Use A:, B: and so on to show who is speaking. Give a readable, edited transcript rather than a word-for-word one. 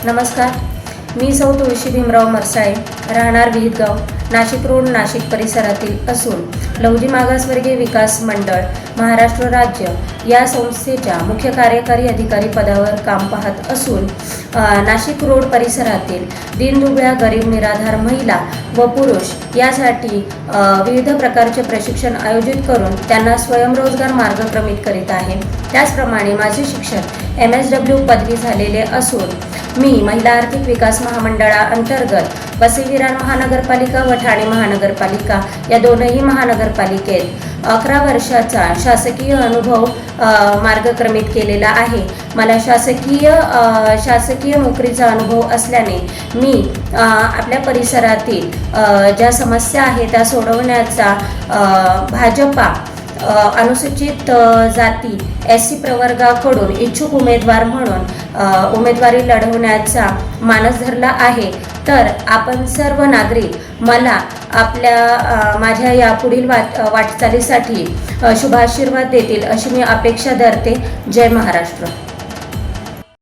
A: नमस्कार, मी सौ तुळशी भीमराव मरसाळे, राहणार विहितगाव, नाशिक रोड, नाशिक परिसरातील असून लहुजी मागासवर्गीय विकास मंडळ महाराष्ट्र राज्य या संस्थेच्या मुख्य कार्यकारी अधिकारी पदावर काम पाहत असून नाशिक रोड परिसरातील दीनदुबळ्या गरीब निराधार महिला व पुरुष यासाठी विविध प्रकारचे प्रशिक्षण आयोजित करून त्यांना स्वयंरोजगार मार्गक्रमित करीत आहे। त्याचप्रमाणे माझे शिक्षण MSW पदवी झालेले असून मी महिला आर्थिक विकास महामंडळाअंतर्गत वसई विरार महानगरपालिका व ठाणे महानगरपालिका या दोनही महानगरपालिकेत 11 वर्षाचा शासकीय अनुभव मार्गक्रमित केलेला आहे। मला शासकीय नोकरीचा अनुभव असल्याने मी आपल्या परिसरातील ज्या समस्या आहेत त्या सोडवण्याचा भाजपा अनुसूचित जाती SC प्रवर्गाकडून इच्छुक उमेदवार म्हणून उमेदवारी लढवण्याचा मानस धरला आहे। तर आपण सर्व नागरिक मला माझ्या या पुढील वाटचालीसाठी शुभाशीर्वाद देतील अशी मी अपेक्षा धरते। जय महाराष्ट्र।